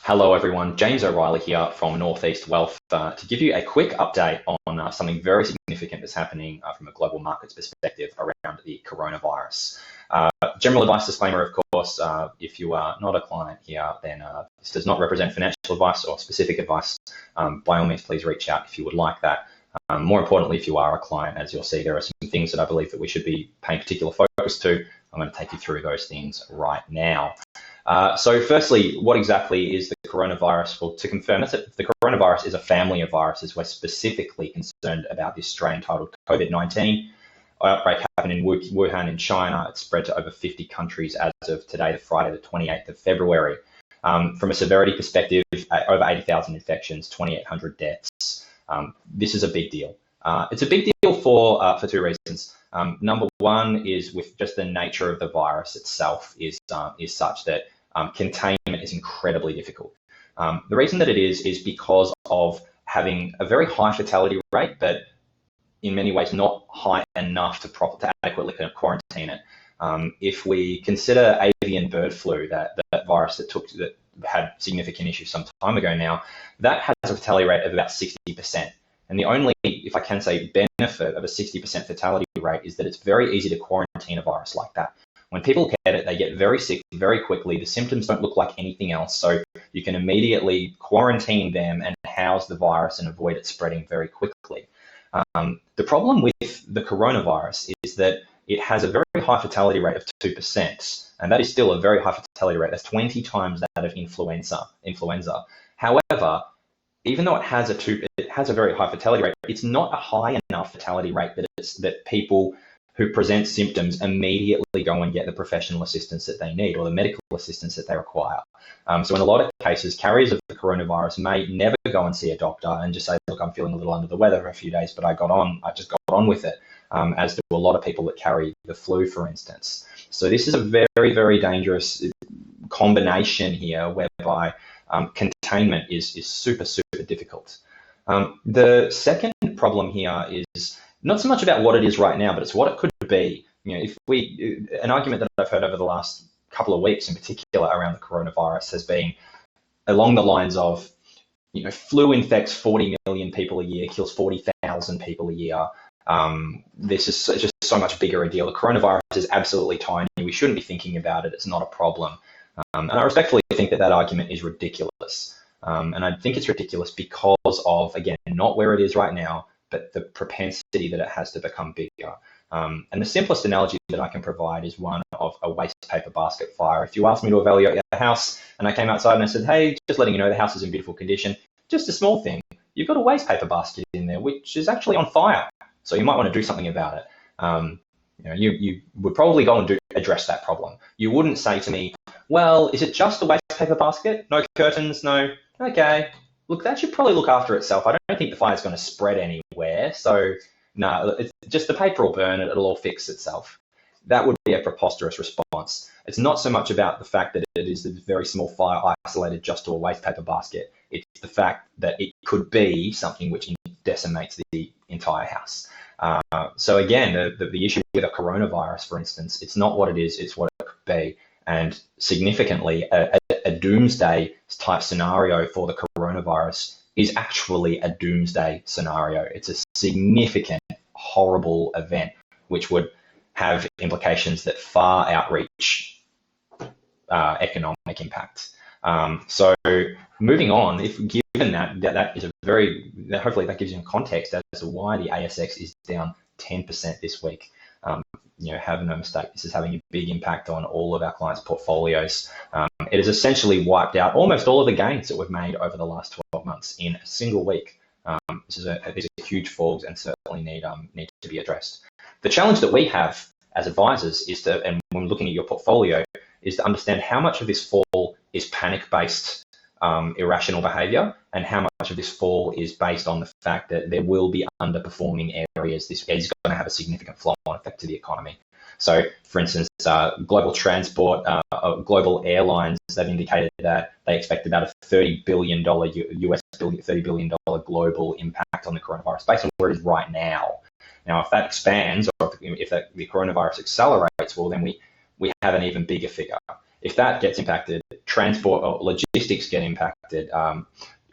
Hello, everyone. James O'Reilly here from Northeast Wealth to give you a quick update on something very significant that's happening from a global markets perspective around the coronavirus. General advice disclaimer, of course, if you are not a client here, then this does not represent financial advice or specific advice. By all means, please reach out if you would like that. More importantly, if you are a client, as you'll see, there are some things that I believe that we should be paying particular focus to. I'm going to take you through those things right now. So firstly, what exactly is the coronavirus? Well, to confirm, the coronavirus is a family of viruses. We're specifically concerned about this strain titled COVID-19. Outbreak happened in Wuhan in China. It spread to over 50 countries as of today, the Friday, the 28th of February. From a severity perspective, over 80,000 infections, 2,800 deaths. This is a big deal. It's a big deal for two reasons. Number one is with just the nature of the virus itself is such that containment is incredibly difficult. The reason that it is because of having a very high fatality rate, but in many ways not high enough to adequately quarantine it. If we consider avian bird flu, that virus that had significant issues some time ago now, that has a fatality rate of about 60%. And the only, if I can say, benefit of a 60% fatality rate is that it's very easy to quarantine a virus like that. When people get it, they get very sick very quickly. The symptoms don't look like anything else. So you can immediately quarantine them and house the virus and avoid it spreading very quickly. The problem with the coronavirus is that it has a very high fatality rate of 2%. And that is still a very high fatality rate. That's 20 times that of influenza. However, even though it has a very high fatality rate, it's not a high enough fatality rate that people who present symptoms immediately go and get the professional assistance that they need or the medical assistance that they require. So in a lot of cases, carriers of the coronavirus may never go and see a doctor and just say, look, I'm feeling a little under the weather for a few days, but I just got on with it, as do a lot of people that carry the flu, for instance. So this is a very, very dangerous combination here whereby containment is super, super difficult. The second problem here is not so much about what it is right now, but it's what it could be. An argument that I've heard over the last couple of weeks in particular around the coronavirus has been along the lines of, flu infects 40 million people a year, kills 40,000 people a year. This is just so much bigger a deal. The coronavirus is absolutely tiny. We shouldn't be thinking about it. It's not a problem. And I respectfully think that argument is ridiculous. And I think it's ridiculous because of, again, not where it is right now, but the propensity that it has to become bigger. And the simplest analogy that I can provide is one of a waste paper basket fire. If you asked me to evaluate your house and I came outside and I said, hey, just letting you know the house is in beautiful condition, just a small thing, you've got a waste paper basket in there, which is actually on fire. So you might want to do something about it. You would probably go and address that problem. You wouldn't say to me, well, is it just a waste paper basket? No curtains, no. Okay. Look, that should probably look after itself. I don't think the fire's going to spread anywhere. So no, it's just the paper will burn and it'll all fix itself. That would be a preposterous response. It's not so much about the fact that it is a very small fire isolated just to a waste paper basket. It's the fact that it could be something which decimates the entire house. So again, the issue with a coronavirus, for instance, it's not what it is, it's what it could be. And significantly, a doomsday type scenario for the coronavirus is actually a doomsday scenario. It's a significant, horrible event which would have implications that far outreach economic impact. So moving on, given that is hopefully that gives you context as to why the ASX is down 10% this week. Have no mistake, this is having a big impact on all of our clients' portfolios. It has essentially wiped out almost all of the gains that we've made over the last 12 months in a single week. These are huge falls and certainly need to be addressed. The challenge that we have as advisors and when looking at your portfolio, is to understand how much of this fall is panic-based irrational behavior and how much of this fall is based on the fact that there will be underperforming areas. This is going to have a significant flow-on effect to the economy. So, for instance, global transport, global airlines, they've indicated that they expect about a $30 billion $30 billion global impact on the coronavirus based on where it is right now. Now, if that expands or if the coronavirus accelerates, well, then we have an even bigger figure. If that gets impacted, transport or logistics get impacted, impacted.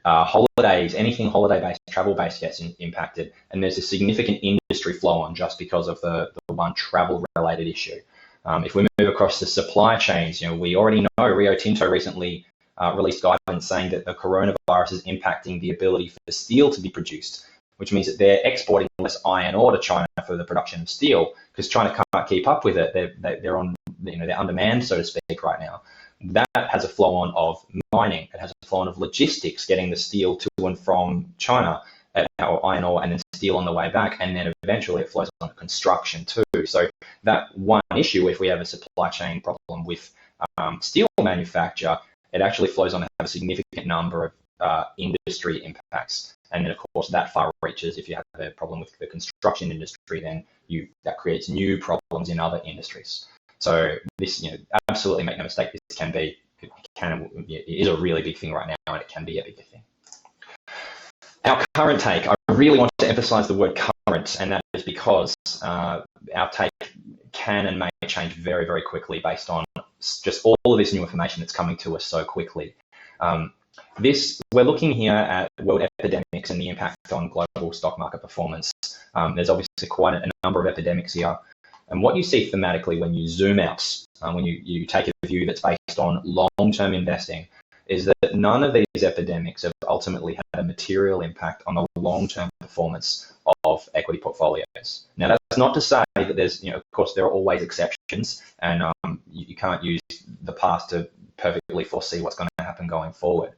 Holidays, anything holiday-based, travel-based gets impacted, and there's a significant industry flow-on just because of the one travel-related issue. If we move across the supply chains, we already know Rio Tinto recently released guidance saying that the coronavirus is impacting the ability for steel to be produced, which means that they're exporting less iron ore to China for the production of steel because China can't keep up with it. They're on, they're undermanned, so to speak, right now. That has a flow-on of mining. It has a flow-on of logistics, getting the steel to and from China, or iron ore, and then steel on the way back, and then eventually it flows on to construction too. So that one issue, if we have a supply chain problem with steel manufacture, it actually flows on to have a significant number of industry impacts. And then, of course, that far reaches. If you have a problem with the construction industry, then that creates new problems in other industries. So this, absolutely make no mistake, this it is a really big thing right now, and it can be a bigger thing. Our current take, I really want to emphasize the word current, and that is because our take can and may change very, very quickly based on just all of this new information that's coming to us so quickly. We're looking here at world epidemics and the impact on global stock market performance. There's obviously quite a number of epidemics here. And what you see thematically when you zoom out, when you take a view that's based on long-term investing, is that none of these epidemics have ultimately had a material impact on the long-term performance of equity portfolios. Now, that's not to say that there's, of course, there are always exceptions, and you can't use the past to perfectly foresee what's going to happen going forward.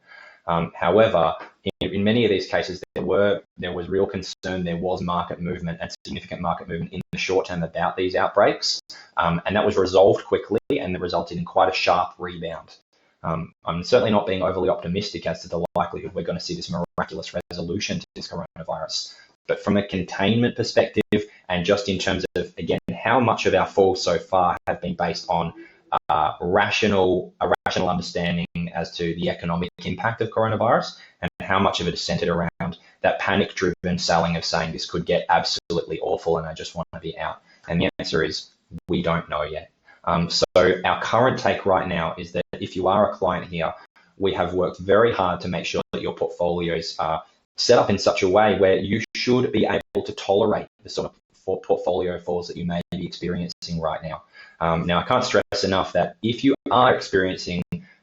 However, in many of these cases, there was real concern. There was market movement and significant market movement in the short term about these outbreaks, and that was resolved quickly, and it resulted in quite a sharp rebound. I'm certainly not being overly optimistic as to the likelihood we're going to see this miraculous resolution to this coronavirus. But from a containment perspective, and just in terms of, again, how much of our falls so far have been based on a rational understanding as to the economic impact of coronavirus, and how much of it is centered around that panic-driven selling of saying this could get absolutely awful and I just want to be out. And the answer is we don't know yet. So our current take right now is that if you are a client here, we have worked very hard to make sure that your portfolios are set up in such a way where you should be able to tolerate the sort of portfolio falls that you may be experiencing right now. Now, I can't stress enough that if you are experiencing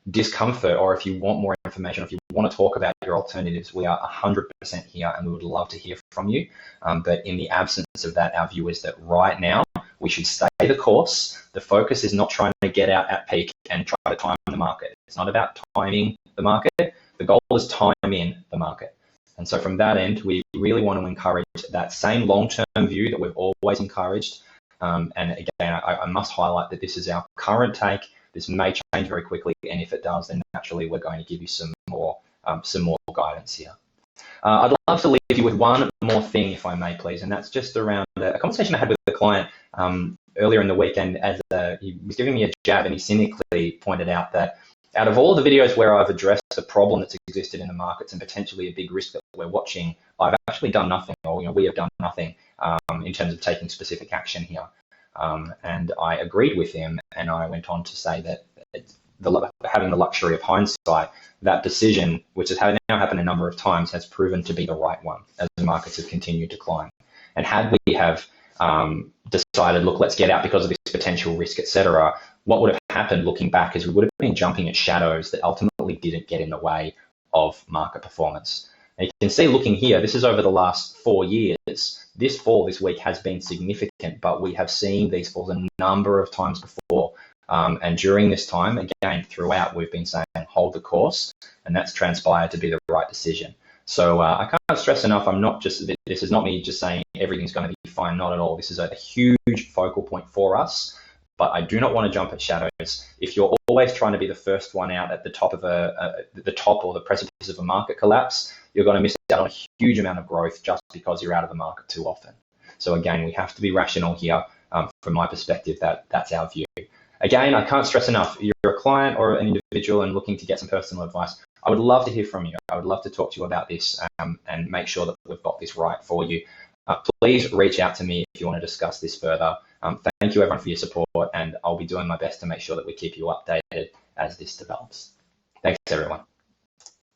discomfort, or if you want more information, if you want to talk about your alternatives, we are 100% here and we would love to hear from you. But in the absence of that, our view is that right now we should stay the course. The focus is not trying to get out at peak and try to time the market. It's not about timing the market. The goal is time in the market. And so from that end, we really want to encourage that same long-term view that we've always encouraged. And again, I must highlight that this is our current take. This may change very quickly, and if it does, then naturally we're going to give you some more guidance here. I'd love to leave you with one more thing, if I may, please, and that's just around a conversation I had with a client earlier in the weekend. As he was giving me a jab, and he cynically pointed out that out of all of the videos where I've addressed the problem that's existed in the markets and potentially a big risk that we're watching, I've actually done nothing, or we have done nothing in terms of taking specific action here. And I agreed with him, and I went on to say that having the luxury of hindsight, that decision, which has now happened a number of times, has proven to be the right one as the markets have continued to climb. And had we have decided, look, let's get out because of this potential risk, etc., what would have happened looking back is we would have been jumping at shadows that ultimately didn't get in the way of market performance. And you can see looking here, this is over the last 4 years. This fall this week has been significant, but we have seen these falls a number of times before. And during this time, again, throughout, we've been saying hold the course, and that's transpired to be the right decision. So I can't stress enough, this is not me just saying everything's going to be fine, not at all. This is a huge focal point for us, but I do not want to jump at shadows. If you're always trying to be the first one out at the top of the top or the precipice of a market collapse, you're going to miss out on a huge amount of growth just because you're out of the market too often. So again, we have to be rational here. From my perspective, that's our view. Again, I can't stress enough, if you're a client or an individual and looking to get some personal advice, I would love to hear from you. I would love to talk to you about this and make sure that we've got this right for you. Please reach out to me if you want to discuss this further. Thank you everyone for your support, and I'll be doing my best to make sure that we keep you updated as this develops. Thanks everyone.